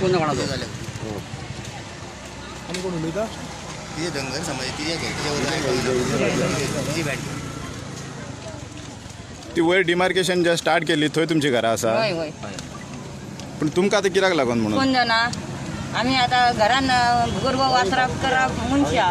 कोण कोणाचो आणि कोण उलयता तिजे धंगर समाज तिजे ती वयर डिमार्केशन जे स्टार्ट केली थंय तुमची घरां आसा हय हय पण तुमकां आतां कित्याक लागून म्हणून कोण जाणा आमी आतां घरान गोरवां वासरां करप मनशां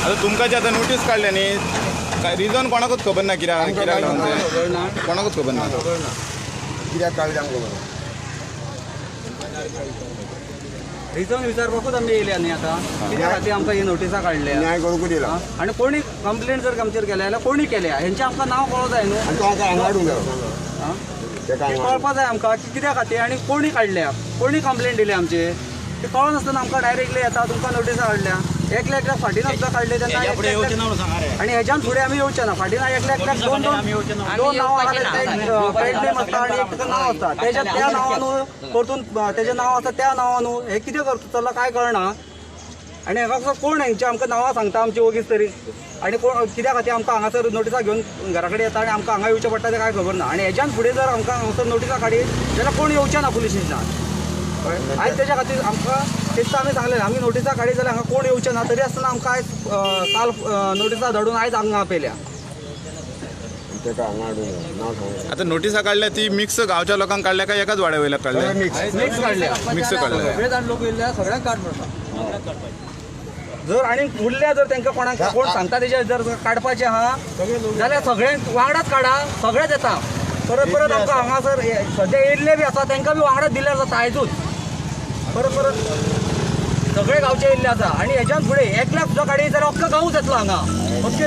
आतां तुमकां जे आतां नोटीस काडल्या न्ही काय रिजन कोणाकूच खबर ना कित्याक लागून ते कोणाकूच खबर ना कित्याक काढले आमकां बरो रिजन विचारपाकूच आमी येयल्या न्ही आतां कित्या खातीर आमकां ही नोटिसां काडल्या न्याय करूंक दिला आनी कोणी कंप्लेंट जर आमचेर केल्या जाल्यार कोणी केल्या हेंचें आमकां नांव कळों जाय न्हू आनी तो आतां हांगा हाडूंक जायो आं? तेका तें हांगा कळपा जाय आमकां की कित्या खातीर आनी कोणी काडल्या कोणी कंप्लेंट दिली आमची ते कळोन नासतना आमकां डायरेक्टली येता तुमकां नोटिसां काडल्या एकल्या एकल्याक फाटीन सुद्दां काडले तेन्ना आनी हेज्यान फुडें आमी येवचे ना फाटीन एकल्याक एकल्याक दोन नांवां पेड नेम आसता आनी एक नांव आसता तेज्या त्या नांवान परतून तेजें नांव आसा त्या नांवान हे कितें करता चल्लां काय कळना आनी हाका कोण हेंचे आमकां नांवां सांगता आमची वगीच तरी आनी कोण कित्या खातीर आमकां हांगासर नोटिसां घेवन घरा कडेन येता आनी आमकां हांगा येवचें पडटा तें कांय खबर ना आनी हेज्यान फुडें जर आमकां हांगासर नोटिसां काडी जाल्यार कोण येवचें ना पुलीस स्टेशनार आयज तेज्या खातीर आमकां तेच आमी सांगलें आमी नोटिसां काडी जाल्यार हांगा कोण येवचें ना तरी आसतना आमकां आयज काल नोटिसां धाडून आयज हांगा आपयल्या तेका हांगा हाडूंक जायो नांव सांग आतां नोटिसां काडल्या ती मिक्स गांवच्या लोकांक काडल्या काय एकाच वाड्या वयल्याक काडल्या मिक्स काडल्या मिक्स काडल्या सगळे जाण लोक येयल्या सगळ्यांक काड पडटा जर आनी उरल्या जर तांकां कोणाक कोण सांगता तेजे जर काडपाचें आहा जाल्यार सगळ्यांक वांगडाच काडा सगळेच येता परत परत आमकां हांगासर सद्या येयल्ले बी आसा तांकां बी वांगडाच दिल्यार जाता आयजूच परत परत सगळे गांवचे येयल्ले आसा आनी हेज्यान फुडें एकल्याक सुद्दां काडी जाल्यार अख्खो गांवूच येतलो हांगा ओके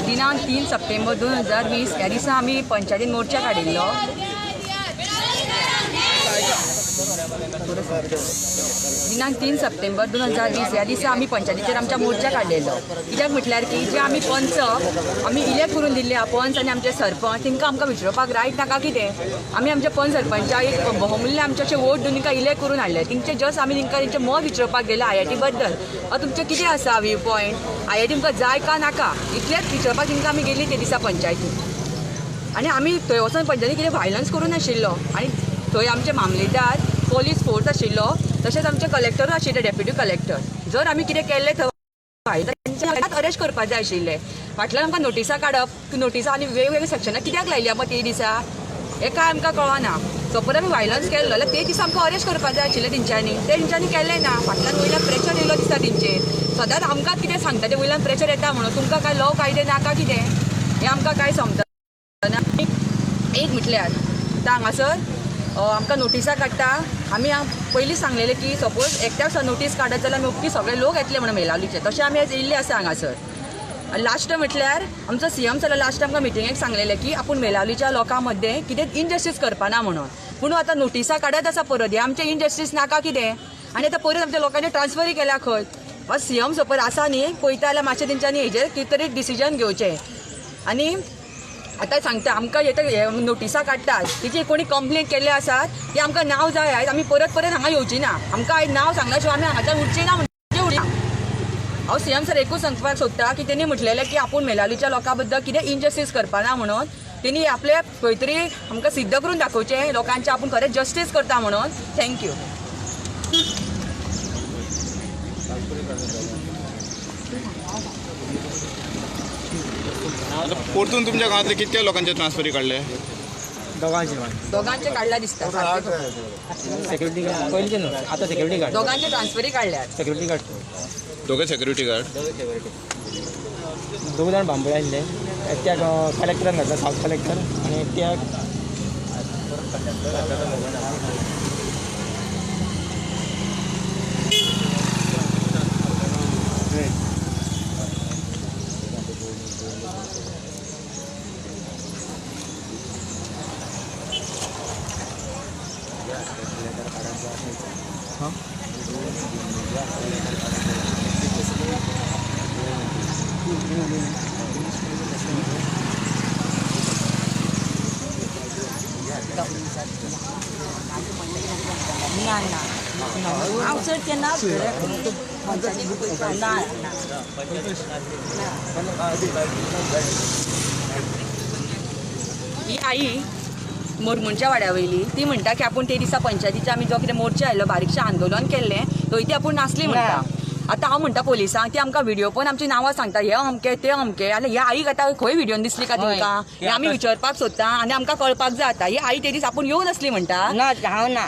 दिनांक 3 सप्टेंबर 2020 ह्या दिसा आमी पंचायतीन मोर्चा काडिल्लो दिनांक 3 सप्टेंबर 2020 ह्या दिसा आमी पंचायतीचेर आमच्या मोर्चा काडलेलो कित्याक म्हटल्यार की जे आमी पंच आमी इलेक्ट करून दिल्ले आहा पंच आनी आमचे सरपंच तांकां आमकां विचारपाक रायट नाका कितें आमी आमच्या पंच सरपंचाक एक बहुमूल्य आमचे अशें वोट दिवन तांकां इलेक्ट करून हाडले तेंचे जस्ट आमी तांकां तेंचें मत विचारपाक गेले IIT बद्दल तुमचें कितें आसा व्यू पॉयंट IIT तुमकां जाय का नाका इतलेंच विचारपाक तांकां आमी गेली ते दिसा पंचायतीन आनी आमी थंय वचून पंचायतीन कितें वायलन्स करून नाशिल्लो आनी थंय आमचे मामलेदार पोलीस फोर्स आशिल्लो तशेंच आमचे कलेक्टर आशिल्ले डेप्युटी कलेक्टर जर आमी कितें केल्लें थंय तांच्या अरेस्ट करपाक जाय आशिल्लें फाटल्यान आमकां नोटिसां काडप नोटिसां आनी वेगवेगळे सेक्शनां कित्याक लायल्या मग ते दिसा हें काय आमकां कळना सपोज आमी वायलन्स केल्लो जाल्यार ते दिसा आमकां अरेस्ट करपाक जाय आशिल्लें तेंच्यांनी केलें ना फाटल्यान वयल्यान प्रेशर येयलो दिसता तेंचेर सदांच आमकांच कितें सांगता ते वयल्यान प्रेशर येता म्हणून तुमकां काय लॉ कायदे नाका कितें हें आमकां काय समजना एक म्हटल्यार आतां हांगासर आमकां नोटिसां काडटा आमी पयलींच सांगलेलें की सपोज एकट्याक नोटीस काडत जाल्यार नक्की सगळे लोक येतले म्हणून मेलावलीचे तशें आमी आज येयल्ले आसा हांगासर लास्ट म्हटल्यार आमचो CM जाल्यार लास्ट आमकां मिटिंगेक सांगलेलें की आपूण मेलावलीच्या लोकां मदें कितें इनजस्टीस करपाना म्हणून पूण आतां नोटिसां काडत आसा परत हे आमचें इनजस्टीस नाका कितें आनी आतां परत आमच्या लोकांनी ट्रान्सफरी केल्या खंय CM सपोज आसा न्ही पळयता जाल्यार मातशें तेंच्यांनी हेजेर कितें तरी डिसिजन घेवचें आनी आतां सांगता आमकां येता नोटिसां काडटात तिची कोणी कंप्लेंट केल्ले आसात ती आमकां नांव जाय आयज आमी परत परत हांगा येवची ना आमकां आयज नांव सांगल्या शिवाय आमी हांगाच्यान उरची ना म्हणजे उरना हांव CM सर एकूच सांगपाक सोदता की तेणी म्हटलेलें की आपूण मेलावलीच्या लोकां बद्दल कितें इनजस्टीस करपाना म्हणून त्यांनी आपले खंय तरी आमकां सिद्ध करून दाखोवचें लोकांचे आपूण खरेंच जस्टीस करता म्हणून. थँक्यू. परतून तुमच्या गावातले कितक्या लोकांचे ट्रान्सफरी काढले? दोघांचे काढला दिसता. सिक्युरिटी गार्ड पयलींचे न्हू, आतां सिक्युरिटी गार्ड. दोघांचे ट्रान्सफरी काढल्यात. सिक्युरिटी गार्ड दोघे सिक्युरिटी गार्ड. दोग जाण बांबळे आसले. एकट्याक कलेक्टरान घातला, साब कलेक्टर, आनी एकट्याक हांव चड केन्ना ना. ही आई मोरमुंच्या वाड्या वयली ती म्हणटा की आपूण ते दिसा पंचायतीचे आमी जो कितें मोर्चे आयलो बारीकशें आंदोलन केल्लें थंय ती आपूण नासली म्हणटा. आतां हांव म्हणटा पोलिसांक ती आमकां व्हिडिओ पण आमची नांवां सांगता हे अमके ते अमके. आनी ह्या आईक आतां खंय व्हिडिओन दिसली का तुमकां हें आमी विचारपाक सोदता आनी आमकां कळपाक जाय आतां. ही आई ते दीस आपूण येवन आसली म्हणटा. हांव ना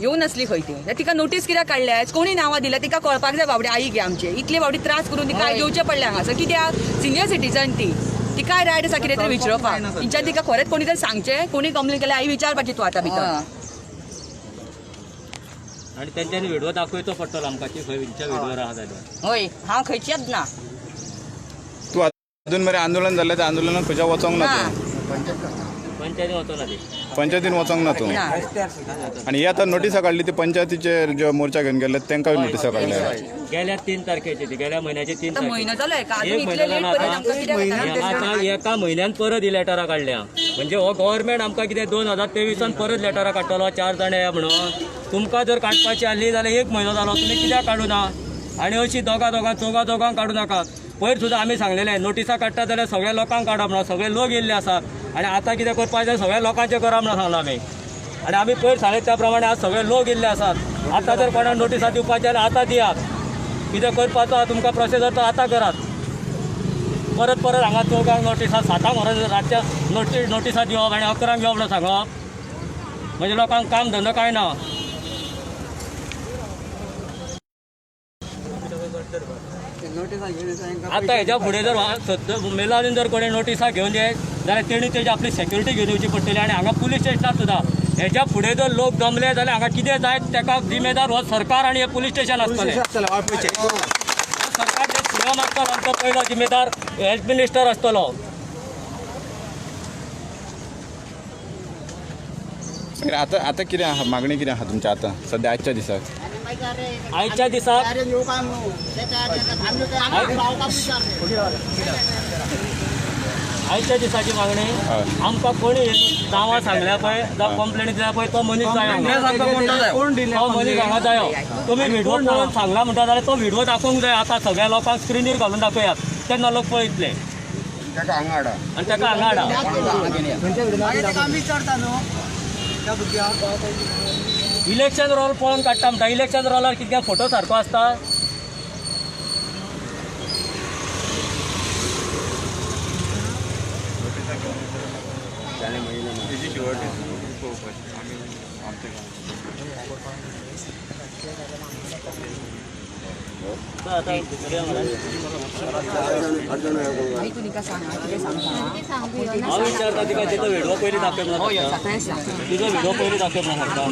येवन आसली खंय ती. तिका नोटीस कित्याक काडल्यात कोणी नांवां दिल्या तिका कळपाक जाय बाबडे आई गे आमचे. इतले बाबडी त्रास करून तिका येवचें पडलें हांगासर कित्याक सिनियर सिटीजन ती. तिकाय रायट आसा कितें तरी विचारपाक. तिच्यान तिका खरेंच कोणी तरी सांगचें कोणी कंप्लेन केल्यार आई विचारपाची तूं आतां भितर. आणि त्यांच्यानी व्हिडिओ दाखवतो पडटलो आमकां की खंय खंयच्या व्हिडिओर आहा जाल्यार. हय हांव खंयचेच ना. तू अजून मेरेन आंदोलन जाल्लें त्या आंदोलनाक खंयच्या वचोंक ना तूं? पंचायतीन वचो ना ती. पंचायतीन वचोंक ना तूं? आणि ही आतां नोटिसा काडली ती पंचायतीचे जो मोर्चा घेवन गेले तांकांय नोटिसा काडल्या. गेल्या 3 तारखेची ती गेल्या महिन्याची 3 आतां म्हयनो जालो एका आजून एक इतले महिनो लेट जालो पर्यंत आमकां कित्याक आता एका म्हयन्यान परत ही लेटरां काडल्या. म्हणजे हो गव्हर्मेंट आमकां कितें 2023 परत लेटरां काडटलो 4 जाण या म्हणून. तुमकां जर काडपाची आसली जाल्यार 1 म्हयनो जालो तुमी कित्याक काडूं ना? आनी अशी चौगांक काडूं नाकात. पयर सुद्दां आमी सांगलेलें नोटिसा काडटा जाल्यार सगळ्या लोकांक काडा म्हणून. सगळे लोक येयल्ले आसात आनी आतां कितें करपाचें सगळ्या लोकांचें करा म्हणून सांगला आमी. आनी आमी पयर सांगले त्या प्रमाणे आज सगळे लोक येयल्ले आसात. आतां जर कोणाक नोटिसा दिवपाची जाल्यार आतां दियात. कितें करपाचो तुमकां प्रोसिजर तो आतां करात. परत हांगा 4 नोटिसा 7 व्हरून रातच्या नोटिसा दिवप आनी 11 घेवप म्हणून सांगप म्हणजे लोकांक काम धंदो कांय ना. आतां हेच्या फुडें जर मेलान जर कोणी नोटिसा घेवन येत जाल्यार तेणी तेजी आपली सेक्युरिटी घेवन येवची पडटली. आनी हांगा पुलीस स्टेशनार सुद्दां हेच्या फुडें जर लोक जमले जाल्यार हांगा कितें जाय ताका जिम्मेदार हो सरकार आनी हे पुलीस स्टेशन आसतलें. सरकार जे सीएम आसतलो तो पयलो जिम्मेदार हेल्थ मिनिस्टर आसतलो. आता कितें आहा मागणी कितें आहा तुमच्या आतां सद्या आजच्या दिसाक? आयच्या दिसाक आयच्या दिसाची मागणी आमकां कोणी नांवां सांगल्या पळय जावं कंप्लेनी दिल्या पळय तो मनीस जाय. तो मनीस हांगा जायो. तुमी व्हिडिओ पळोवन सांगला म्हणटा जाल्यार तो व्हिडिओ दाखोवंक जाय. आतां सगळ्या लोकांक स्क्रिनीर घालून दाखयात तेन्ना लोक पळयतले आनी ताका हांगा हाडा. इलेक्शन रोल पळोवन काडटा म्हणटा. इलेक्शन रोलार कितें फोटो सारको आसता? हांव विचारता तिका तिचो व्हिडिओ पयलीं दाखय म्हणून. तिचो व्हिडिओ पयलीं दाखय म्हणून सांगता.